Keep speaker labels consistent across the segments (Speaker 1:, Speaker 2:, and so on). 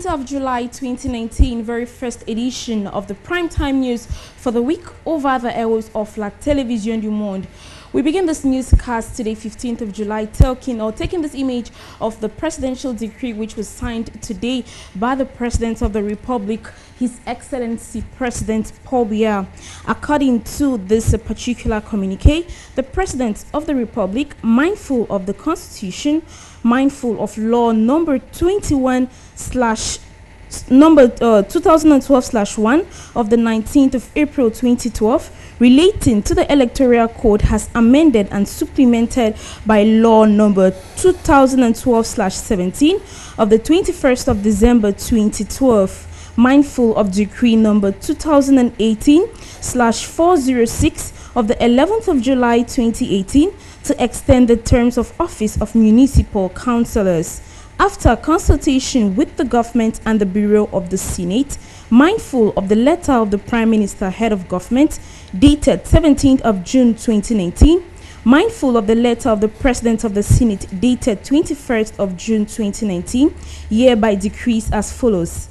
Speaker 1: 15th of July 2019, very first edition of the primetime news for the week over the airwaves of La Télévision du Monde. We begin this newscast today, 15th of July, taking this image of the presidential decree which was signed today by the President of the Republic, His Excellency President Paul Biya. According to this particular communique, the President of the Republic, mindful of the Constitution, mindful of law number 2012/1 of the 19th of April 2012 relating to the Electoral Code, has amended and supplemented by law number 2012/17 of the 21st of December 2012, mindful of decree number 2018/406 of the 11th of July 2018 to extend the terms of office of municipal councillors. After consultation with the government and the Bureau of the Senate, mindful of the letter of the Prime Minister, Head of Government, dated 17th of June 2019, mindful of the letter of the President of the Senate, dated 21st of June 2019, hereby decrees as follows.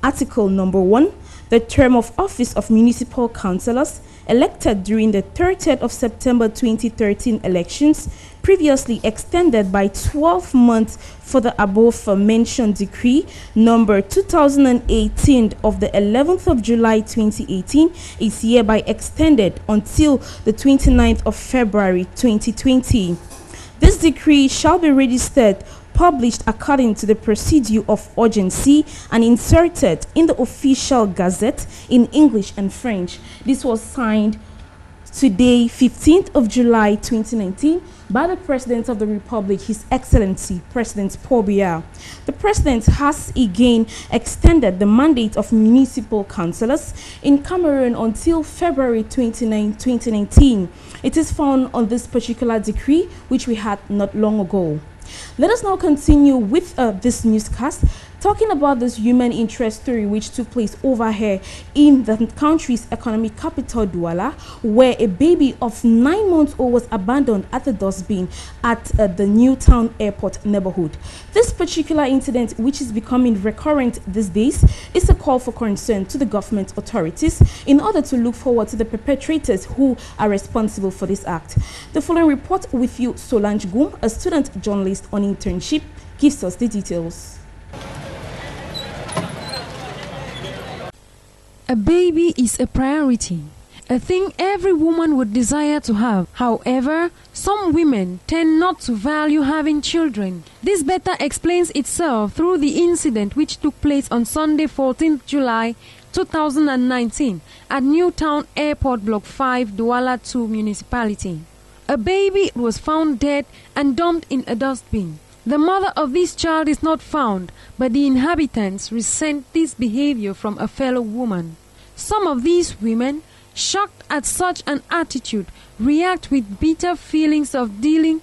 Speaker 1: Article number 1. The term of office of municipal councillors elected during the 30th of September 2013 elections, previously extended by 12 months for the above mentioned decree number 2018 of the 11th of July 2018, is hereby extended until the 29th of February 2020. This decree shall be registered, published according to the procedure of urgency, and inserted in the official gazette in English and French. This was signed today, 15th of July 2019, by the President of the Republic, His Excellency President Paul Biya. The President has again extended the mandate of municipal councillors in Cameroon until February 2019. It is found on this particular decree, which we had not long ago. Let us now continue with this newscast, talking about this human interest story which took place over here in the country's economic capital, Douala, where a baby of 9 months old was abandoned at the dustbin at the Newtown Airport neighborhood. This particular incident, which is becoming recurrent these days, is a call for concern to the government authorities in order to look forward to the perpetrators who are responsible for this act. The following report with you, Solange Goum, a student journalist on internship, gives us the details.
Speaker 2: A baby is a priority, a thing every woman would desire to have. However, some women tend not to value having children. This better explains itself through the incident which took place on Sunday, 14th July 2019 at Newtown Airport Block 5, Douala 2 municipality. A baby was found dead and dumped in a dustbin. The mother of this child is not found, but the inhabitants resent this behavior from a fellow woman. Some of these women, shocked at such an attitude, react with bitter feelings of dealing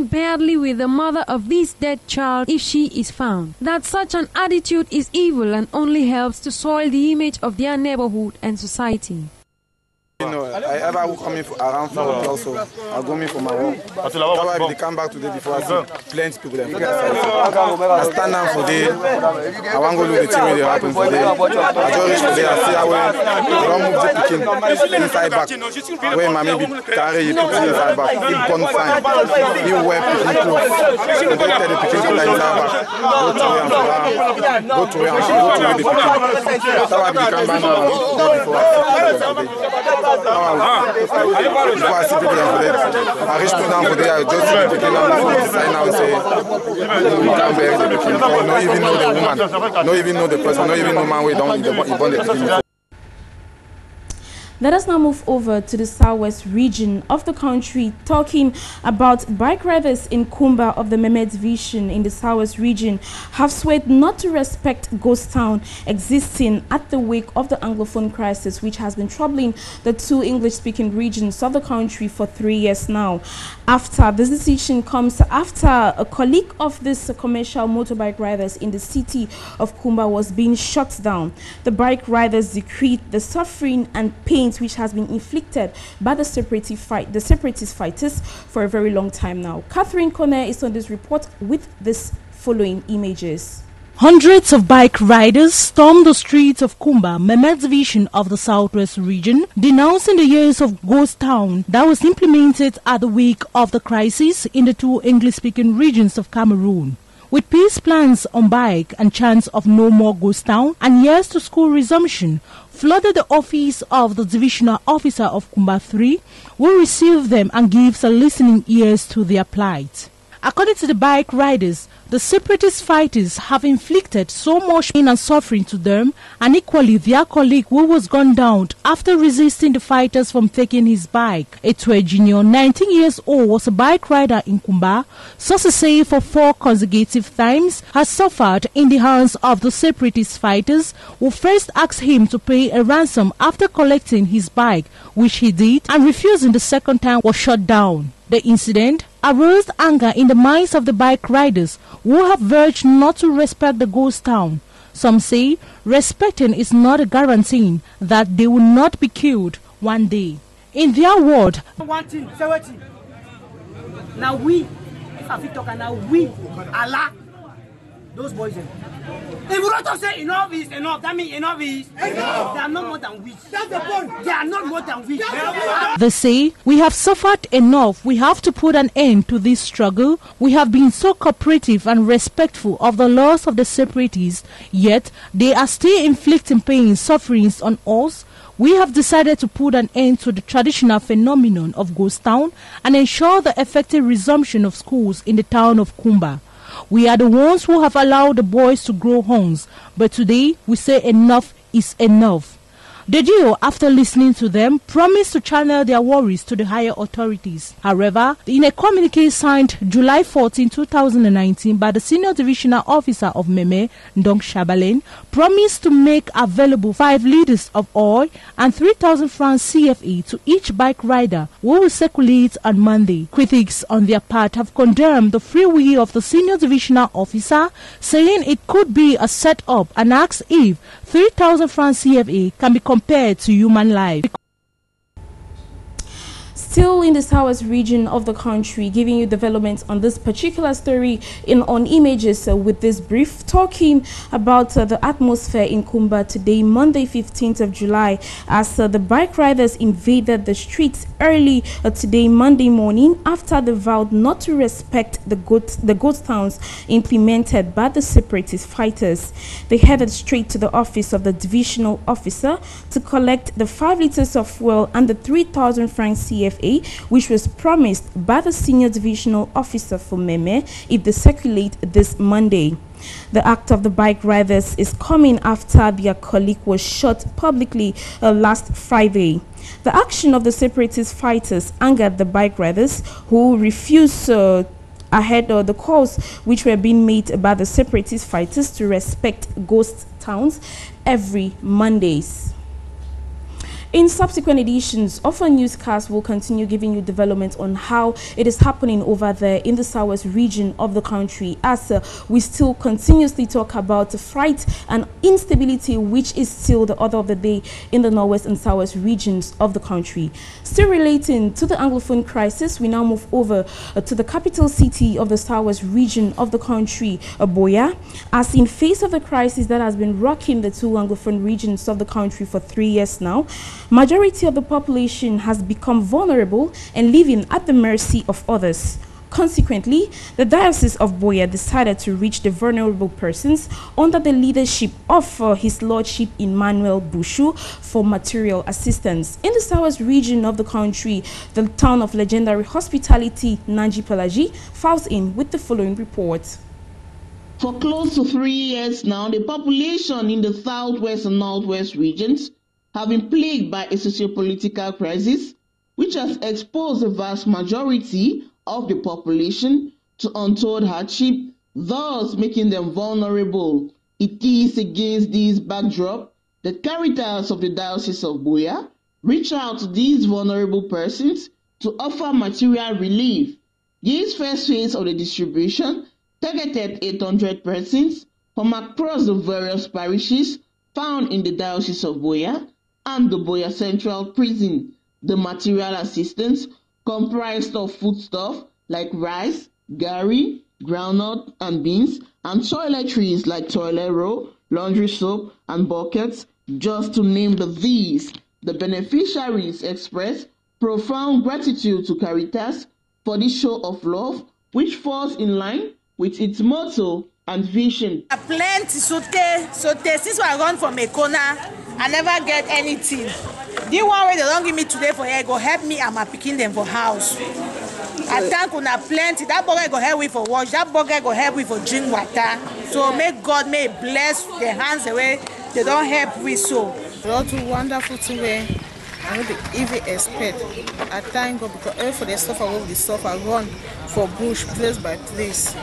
Speaker 2: badly with the mother of this dead child if she is found. That such an attitude is evil and only helps to soil the image of their neighborhood and society.
Speaker 3: I ever come in around 4 o'clock, so I go in for my work. That's why I come back today before I see plenty of people. I stand down for day. I want to go look at the thing that happen for day. I just reach for day. I see how they don't move the picking inside back. Where my maybe carry you put inside back. He burn fine. He wear picking clothes. They tell the picking to inside back. Go to where the picking. That's why I come back now before I see people. Before I see people for that, I reach down for there, I just see the people sign out and say, we can't bury the people. Not even know the woman, not even know the person, not even know man we don't born the people.
Speaker 1: Let us now move over to the southwest region of the country, talking about bike riders in Kumba of the Mehmet Division in the southwest region have sworn not to respect ghost town existing at the wake of the Anglophone crisis, which has been troubling the two English-speaking regions of the country for 3 years now. After this decision comes after a colleague of this commercial motorbike riders in the city of Kumba was being shut down. The bike riders decreed the suffering and pain which has been inflicted by the separatist fighters for a very long time now. Catherine Conner is on this report with this following images.
Speaker 4: Hundreds of bike riders stormed the streets of Kumba, Mehmet division of the Southwest region, denouncing the years of ghost town that was implemented at the wake of the crisis in the two English-speaking regions of Cameroon. With peace plans on bike and chants of no more ghost town and yes to school resumption, flooded the office of the divisional officer of Kumba 3, who received them and gives a listening ears to their plight. According to the bike riders, the separatist fighters have inflicted so much pain and suffering to them, and equally their colleague who was gunned down after resisting the fighters from taking his bike. A 12-junior, 19 years old, was a bike rider in Kumba, sources say for 4 consecutive times, has suffered in the hands of the separatist fighters, who first asked him to pay a ransom after collecting his bike, which he did, and refusing the second time was shot down. The incident aroused anger in the minds of the bike riders, who have urged not to respect the ghost town. Some say respecting is not a guarantee that they will not be killed one day. In their word,
Speaker 5: now we, if I talk now we, Allah, those boys. If we don't say enough is enough, that means enough is enough. They are not more than we. That's the point. They are not more than we.
Speaker 4: They say, we have suffered enough. We have to put an end to this struggle. We have been so cooperative and respectful of the laws of the separatists, yet they are still inflicting pain, sufferings on us. We have decided to put an end to the traditional phenomenon of ghost town and ensure the effective resumption of schools in the town of Kumba. We are the ones who have allowed the boys to grow horns, but today we say enough is enough. The duo, after listening to them, promised to channel their worries to the higher authorities. However, in a communique signed July 14, 2019 by the Senior Divisional Officer of Meme, Ndong Shabalen, promised to make available 5 litres of oil and 3,000 francs CFA to each bike rider who will circulate on Monday. Critics on their part have condemned the free will of the Senior Divisional Officer, saying it could be a set-up, and asked if 3,000 francs CFA can be compared to human life.
Speaker 1: Still in the Southwest region of the country, giving you developments on this particular story on images with this brief, talking about the atmosphere in Kumba today, Monday 15th of July, as the bike riders invaded the streets early today, Monday morning, after they vowed not to respect the ghost towns implemented by the separatist fighters. They headed straight to the office of the divisional officer to collect the 5 litres of fuel and the 3,000 francs CFA, which was promised by the senior divisional officer for Meme if they circulate this Monday. The act of the bike riders is coming after their colleague was shot publicly last Friday. The action of the separatist fighters angered the bike riders, who refused ahead of the calls which were being made by the separatist fighters to respect ghost towns every Mondays. In subsequent editions of our newscast, we'll continue giving you developments on how it is happening over there in the Southwest region of the country, as we still continuously talk about the fright and instability which is still the order of the day in the Northwest and Southwest regions of the country. Still relating to the Anglophone crisis, we now move over to the capital city of the Southwest region of the country, Buea, as in face of the crisis that has been rocking the 2 Anglophone regions of the country for 3 years now. Majority of the population has become vulnerable and living at the mercy of others. Consequently, the Diocese of Buea decided to reach the vulnerable persons under the leadership of His Lordship Emmanuel Bushu for material assistance. In the Southwest region of the country, the town of legendary hospitality, Nanji Pelagie, files in with the following report.
Speaker 6: For close to 3 years now, the population in the Southwest and Northwest regions have been plagued by a socio-political crisis, which has exposed the vast majority of the population to untold hardship, thus making them vulnerable. It is against this backdrop that Caritas of the Diocese of Buea reach out to these vulnerable persons to offer material relief. This first phase of the distribution targeted 800 persons from across the various parishes found in the Diocese of Buea and the Buea Central Prison. The material assistance comprised of foodstuff like rice, gari, groundnut and beans, and toiletries like toilet roll, laundry soap, and buckets, just to name these. The beneficiaries expressed profound gratitude to Caritas for this show of love, which falls in line with its motto and vision.
Speaker 7: Plenty since I run from a corner, I never get anything. The one way they don't give me today for here go help me and my picking them for house. I thank una plenty. That burger go help me for wash. That burger go help me for drink water. So may God may bless the hands away. They don't help me so.
Speaker 8: Lord, do wonderful thing where I don't even expect. I thank God because for the stuff I work the stuff I run for bush place by place.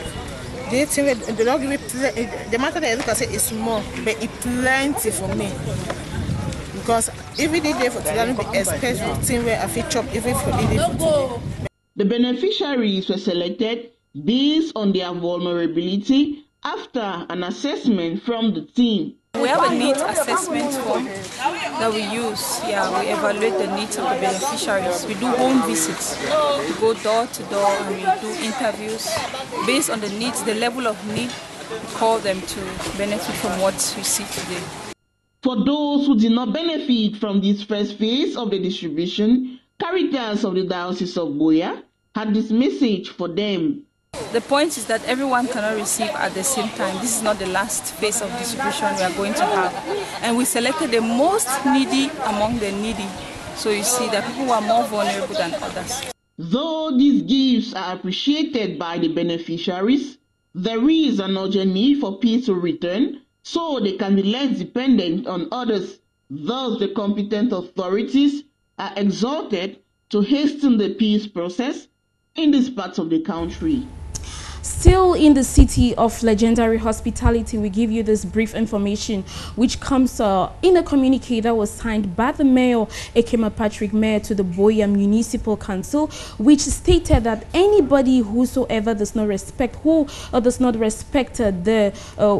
Speaker 8: They think they don't give me the matter that I look at say is small, but it's plenty for me. Because every day for today I don't expect thing where I feel chop even for the day for today.
Speaker 6: The beneficiaries were selected based on their vulnerability after an assessment from the team.
Speaker 9: We have a needs assessment form that we use. Yeah, we evaluate the needs of the beneficiaries. We do home visits. We go door to door and we do interviews. Based on the needs, the level of need, we call them to benefit from what we see today.
Speaker 6: For those who did not benefit from this first phase of the distribution, Caritas of the Diocese of Buea had this message for them.
Speaker 9: The point is that everyone cannot receive at the same time. This is not the last phase of distribution we are going to have. And we selected the most needy among the needy. So you see that people who are more vulnerable than others.
Speaker 6: Though these gifts are appreciated by the beneficiaries, there is an urgent need for peace to return so they can be less dependent on others. Thus, the competent authorities are exhorted to hasten the peace process in this part of the country.
Speaker 1: Still in the city of legendary hospitality, we give you this brief information which comes in a communique that was signed by the Mayor Ekema Patrick Mayor to the Buea Municipal Council, which stated that anybody whosoever does not respect the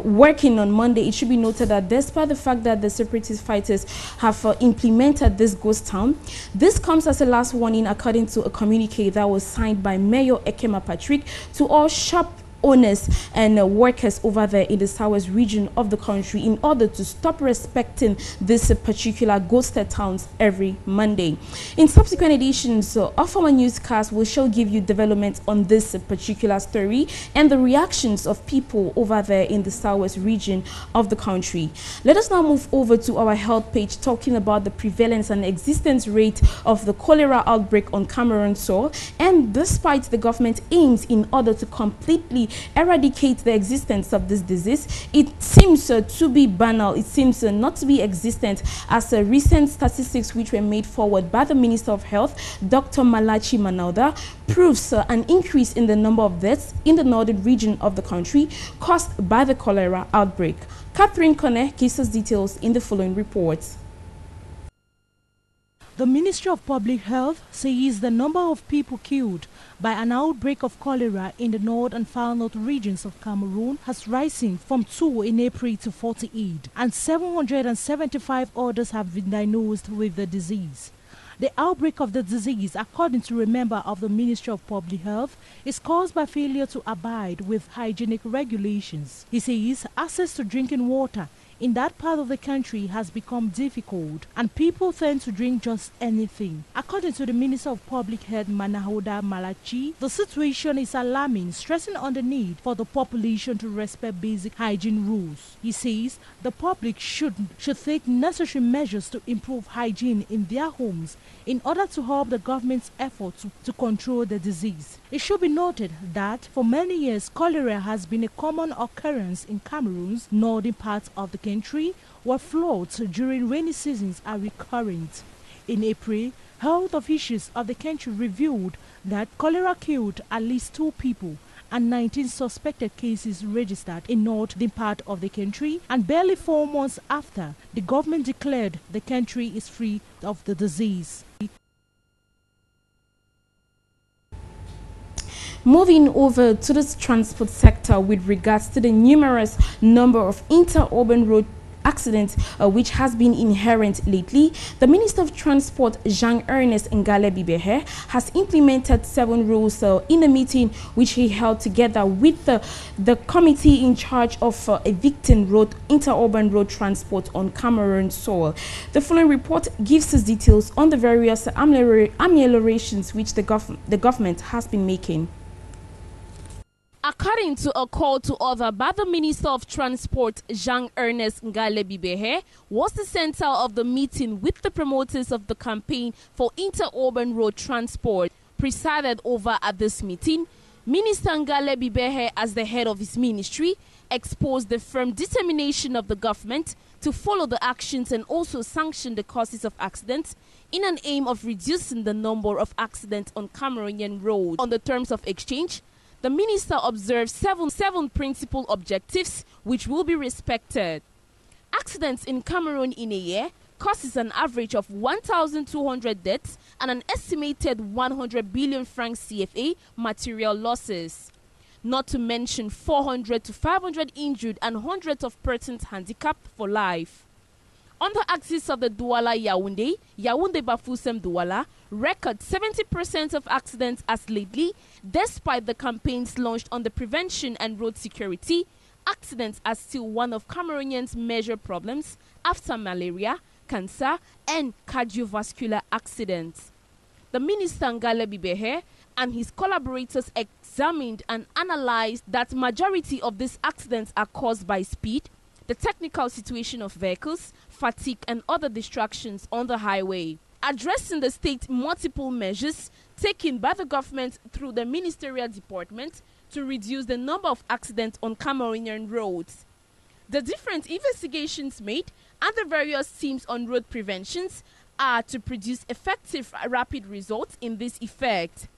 Speaker 1: working on Monday, it should be noted that despite the fact that the separatist fighters have implemented this ghost town, this comes as a last warning according to a communique that was signed by Mayor Ekema Patrick to all shop owners and workers over there in the southwest region of the country in order to stop respecting this particular ghosted towns every Monday. In subsequent editions of our newscast, we shall give you developments on this particular story and the reactions of people over there in the southwest region of the country. Let us now move over to our health page, talking about the prevalence and existence rate of the cholera outbreak on Cameroon soil. And despite the government aims in order to completely eradicate the existence of this disease, it seems to be banal. It seems not to be existent, as recent statistics which were made forward by the Minister of Health, Dr. Malachi Manauda, proves an increase in the number of deaths in the northern region of the country caused by the cholera outbreak. Catherine Kone gives us details in the following report.
Speaker 4: The Ministry of Public Health says the number of people killed by an outbreak of cholera in the north and far north regions of Cameroon has risen from 2 in April to 48, and 775 others have been diagnosed with the disease. The outbreak of the disease, according to a member of the Ministry of Public Health, is caused by failure to abide with hygienic regulations. He says access to drinking water in that part of the country has become difficult and people tend to drink just anything. According to the Minister of Public Health, Manahoda Malachi, the situation is alarming, stressing on the need for the population to respect basic hygiene rules. He says the public should take necessary measures to improve hygiene in their homes in order to help the government's efforts to control the disease. It should be noted that for many years cholera has been a common occurrence in Cameroon's northern parts of the country, where floods during rainy seasons are recurrent. In April, health officials of the country revealed that cholera killed at least 2 people and 19 suspected cases registered in northern part of the country, and barely 4 months after, the government declared the country is free of the disease.
Speaker 1: Moving over to the transport sector with regards to the numerous number of interurban road accidents, which has been inherent lately, the Minister of Transport, Jean-Ernest Ngale Bibehe, has implemented 7 rules in a meeting which he held together with the committee in charge of evicting interurban road transport on Cameroon soil. The following report gives us details on the various ameliorations which the government has been making. According to a call to order by the Minister of Transport, Jean-Ernest Ngale Bibehe, was the center of the meeting with the promoters of the campaign for interurban road transport. Presided over at this meeting, Minister Ngale Bibehe, as the head of his ministry, exposed the firm determination of the government to follow the actions and also sanction the causes of accidents in an aim of reducing the number of accidents on Cameroonian roads. On the terms of exchange, the minister observed seven principal objectives which will be respected. Accidents in Cameroon in a year causes an average of 1,200 deaths and an estimated 100 billion francs CFA material losses. Not to mention 400 to 500 injured and hundreds of persons handicapped for life. On the axis of the Douala-Yaoundé, Yaoundé-Bafoussam-Douala, record 70% of accidents as lately, despite the campaigns launched on the prevention and road security. Accidents are still one of Cameroonians' major problems after malaria, cancer, and cardiovascular accidents. The Minister Ngale Bibehe and his collaborators examined and analyzed that majority of these accidents are caused by speed, the technical situation of vehicles, fatigue, and other distractions on the highway. Addressing the state multiple measures taken by the government through the ministerial department to reduce the number of accidents on Cameroonian roads. The different investigations made and the various teams on road preventions are to produce effective, rapid results in this effect.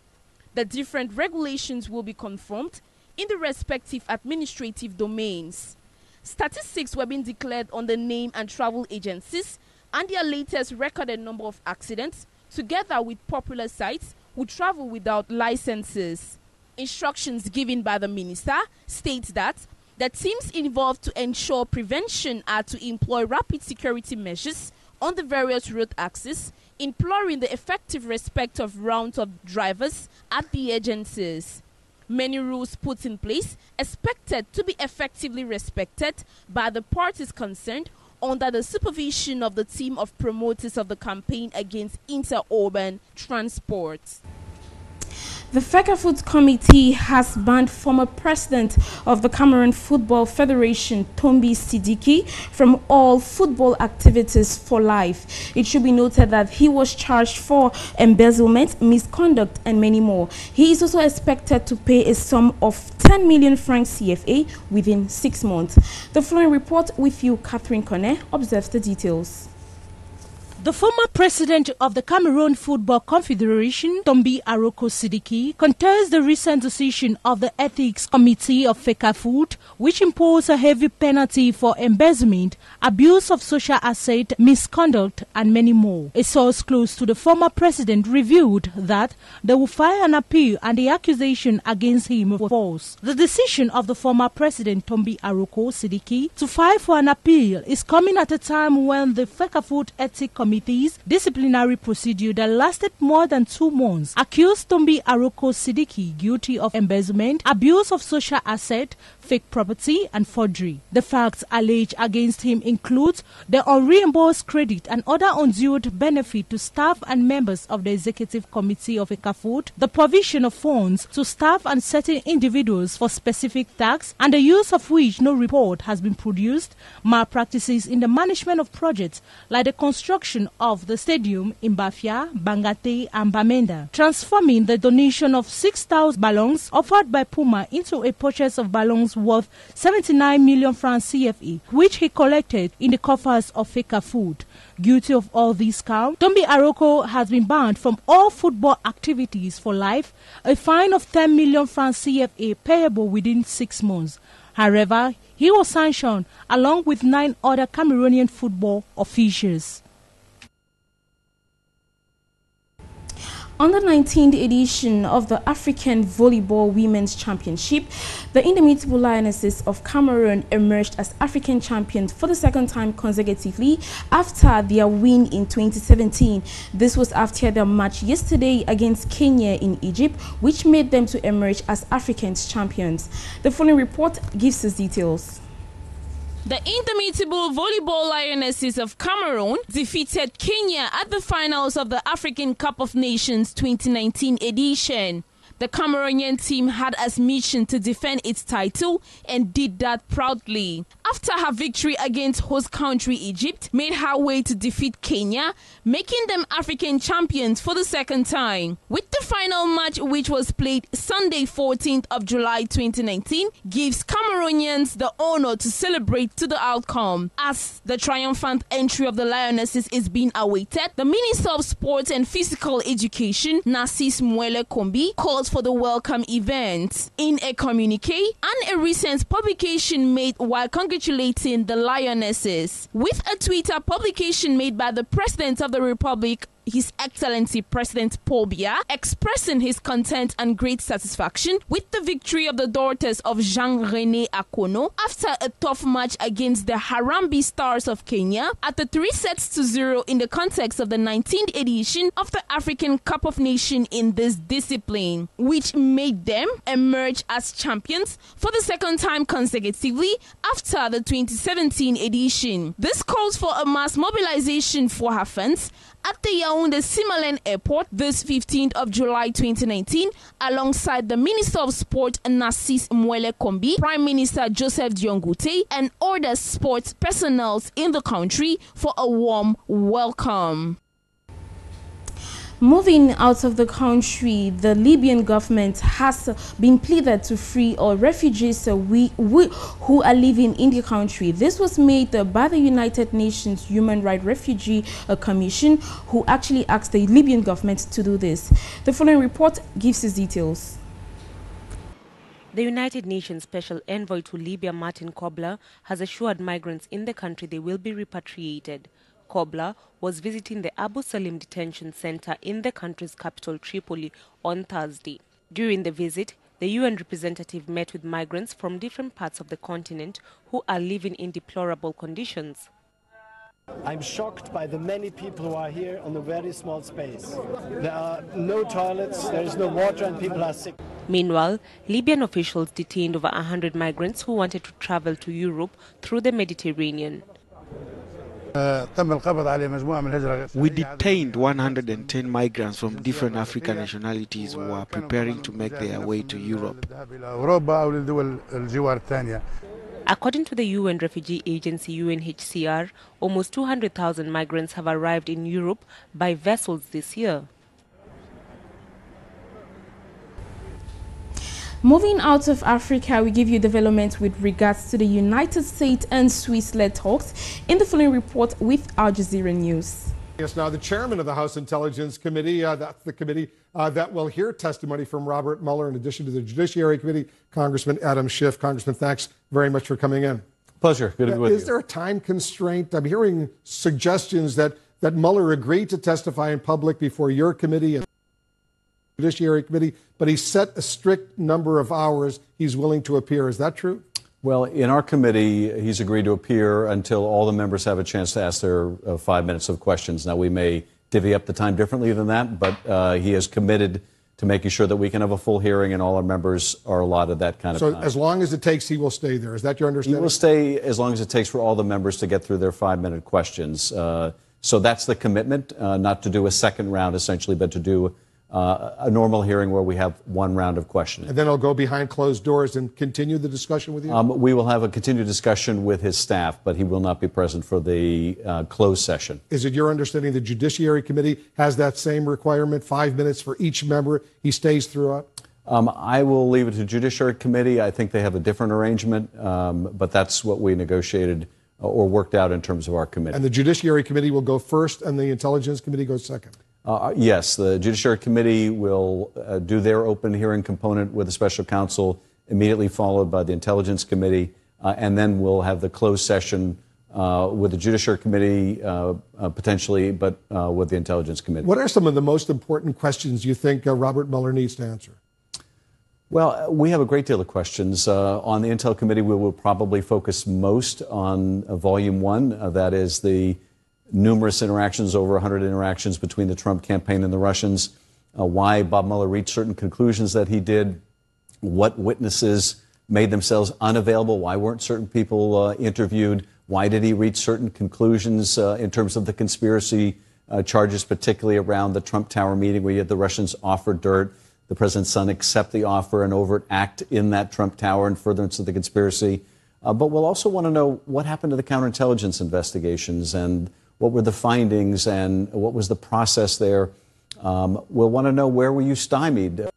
Speaker 1: The different regulations will be confirmed in the respective administrative domains. Statistics were being declared on the name and travel agencies and their latest recorded number of accidents, together with popular sites who travel without licenses. Instructions given by the minister states that the teams involved to ensure prevention are to employ rapid security measures on the various road axes, imploring the effective respect of rounds of drivers at the agencies. Many rules put in place expected to be effectively respected by the parties concerned under the supervision of the team of promoters of the campaign against interurban transport. The Fecafoot Committee has banned former president of the Cameroon Football Federation, Tombi Sidiki, from all football activities for life. It should be noted that he was charged for embezzlement, misconduct, and many more. He is also expected to pay a sum of 10 million francs CFA within 6 months. The following report with you, Catherine Kone, observes the details.
Speaker 4: The former president of the Cameroon Football Confederation, Tombi Aroko Sidiki, contests the recent decision of the Ethics Committee of Fecafoot, which imposed a heavy penalty for embezzlement, abuse of social asset, misconduct, and many more. A source close to the former president revealed that they will file an appeal and the accusation against him was false. The decision of the former president, Tombi Aroko Sidiki, to file for an appeal is coming at a time when the Fecafoot Ethics Committee's disciplinary procedure that lasted more than 2 months accused Tombi Aroko Sidiki guilty of embezzlement, abuse of social asset, fake property, and forgery. The facts alleged against him include the unreimbursed credit and other undue benefit to staff and members of the executive committee of Fecafoot, the provision of funds to staff and certain individuals for specific tasks, and the use of which no report has been produced, malpractices in the management of projects like the construction of the stadium in Bafia, Bangate, and Bamenda, transforming the donation of 6,000 balloons offered by Puma into a purchase of balloons worth 79 million francs CFA, which he collected in the coffers of Fecafoot. Guilty of all these counts, Tombi Aroko has been banned from all football activities for life, a fine of 10 million francs CFA payable within 6 months. However, he was sanctioned along with 9 other Cameroonian football officials.
Speaker 1: On the 19th edition of the African Volleyball Women's Championship, the Indomitable Lionesses of Cameroon emerged as African champions for the second time consecutively after their win in 2017. This was after their match yesterday against Kenya in Egypt, which made them to emerge as African champions. The following report gives us details.
Speaker 10: The Indomitable Volleyball Lionesses of Cameroon defeated Kenya at the finals of the African Cup of Nations 2019 edition. The Cameroonian team had as mission to defend its title and did that proudly. After her victory against host country Egypt made her way to defeat Kenya, making them African champions for the second time. With the final match, which was played Sunday 14th of July 2019, gives Cameroonians the honor to celebrate to the outcome. As the triumphant entry of the Lionesses is being awaited, the Minister of Sports and Physical Education, Narcisse Mwele Kombi, calls for the welcome event. In a communique and a recent publication made while congratulating the Lionesses, with a Twitter publication made by the President of the Republic, His Excellency President Paul Biya, expressing his content and great satisfaction with the victory of the daughters of Jean-René Akono after a tough match against the Harambee Stars of Kenya at the 3-0 in the context of the 19th edition of the African Cup of Nations in this discipline, which made them emerge as champions for the second time consecutively after the 2017 edition. This calls for a mass mobilization for her fans at the Yaoundé Simalène Airport this 15th of July 2019, alongside the Minister of Sport Narcisse Mwele Kombi, Prime Minister Joseph Diongute, and other sports personnel in the country for a warm welcome.
Speaker 1: Moving out of the country, the Libyan government has been pleaded to free all refugees who are living in the country. This was made by the United Nations Human Rights Refugee Commission, who actually asked the Libyan government to do this. The following report gives us details.
Speaker 11: The United Nations Special Envoy to Libya, Martin Kobler, has assured migrants in the country they will be repatriated. Kobler was visiting the Abu Salim detention center in the country's capital, Tripoli, on Thursday. During the visit, the UN representative met with migrants from different parts of the continent who are living in deplorable conditions.
Speaker 12: I'm shocked by the many people who are here on a very small space. There are no toilets, there is no water, and people are sick.
Speaker 11: Meanwhile, Libyan officials detained over 100 migrants who wanted to travel to Europe through the Mediterranean.
Speaker 13: We detained 110 migrants from different African nationalities who are preparing to make their way to Europe.
Speaker 11: According to the UN refugee agency UNHCR, almost 200,000 migrants have arrived in Europe by vessels this year.
Speaker 1: Moving out of Africa, we give you developments with regards to the United States and Swiss-led talks in the following report with Al Jazeera News.
Speaker 14: Yes, now the chairman of the House Intelligence Committee, that's the committee that will hear testimony from Robert Mueller, in addition to the Judiciary Committee, Congressman Adam Schiff. Congressman, thanks very much for coming in.
Speaker 15: Pleasure. Good to be with you.
Speaker 14: Is there a time constraint? I'm hearing suggestions that Mueller agreed to testify in public before your committee and Judiciary Committee, but he set a strict number of hours he's willing to appear. Is that true?
Speaker 15: Well, in our committee, he's agreed to appear until all the members have a chance to ask their 5 minutes of questions. Now, we may divvy up the time differently than that, but he is committed to making sure that we can have a full hearing and all our members are allotted that kind of time.
Speaker 14: So as long as it takes, he will stay there. Is that your understanding?
Speaker 15: He will stay as long as it takes for all the members to get through their 5-minute questions. So that's the commitment, not to do a second round, essentially, but to do a normal hearing where we have one round of questioning.
Speaker 14: And then I'll go behind closed doors and continue the discussion with you?
Speaker 15: We will have a continued discussion with his staff, but he will not be present for the closed session.
Speaker 14: Is it your understanding the Judiciary Committee has that same requirement, 5 minutes for each member? He stays throughout?
Speaker 15: I will leave it to Judiciary Committee. I think they have a different arrangement, but that's what we negotiated or worked out in terms of our committee.
Speaker 14: And the Judiciary Committee will go first and the Intelligence Committee goes second?
Speaker 15: Yes, the Judiciary Committee will do their open hearing component with the special counsel, immediately followed by the Intelligence Committee, and then we'll have the closed session with the Judiciary Committee potentially, but with the Intelligence Committee.
Speaker 14: What are some of the most important questions you think Robert Mueller needs to answer?
Speaker 15: Well, we have a great deal of questions. On the Intel Committee, we will probably focus most on Volume 1, that is the numerous interactions, over 100 interactions between the Trump campaign and the Russians, why Bob Mueller reached certain conclusions that he did, what witnesses made themselves unavailable, why weren't certain people interviewed, why did he reach certain conclusions in terms of the conspiracy charges, particularly around the Trump Tower meeting where you had the Russians offer dirt, the president's son accept the offer, an overt act in that Trump Tower in furtherance of the conspiracy. But we'll also want to know what happened to the counterintelligence investigations and what were the findings and what was the process there. We'll want to know where were you stymied?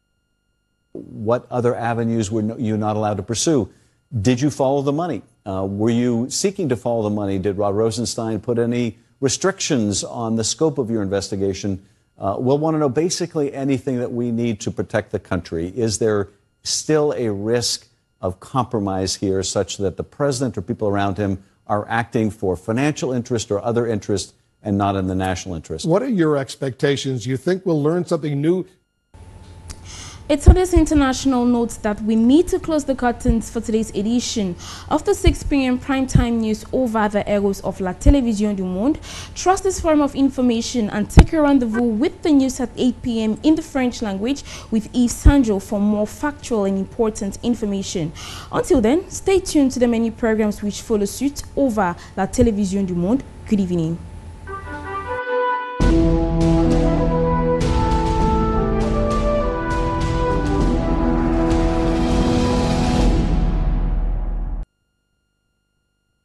Speaker 15: What other avenues were you not allowed to pursue? Did you follow the money? Were you seeking to follow the money? Did Rod Rosenstein put any restrictions on the scope of your investigation? We'll want to know basically anything that we need to protect the country. Is there still a risk of compromise here such that the president or people around him are acting for financial interest or other interest and not in the national interest? What
Speaker 14: are your expectations? You think we'll learn something new?
Speaker 1: Etodes International notes that we need to close the curtains for today's edition of the 6 p.m. primetime news over the airwaves of La Télévision du Monde. Trust this form of information and take a rendezvous with the news at 8 p.m. in the French language with Yves Sanjo for more factual and important information. Until then, stay tuned to the many programs which follow suit over La Télévision du Monde. Good evening.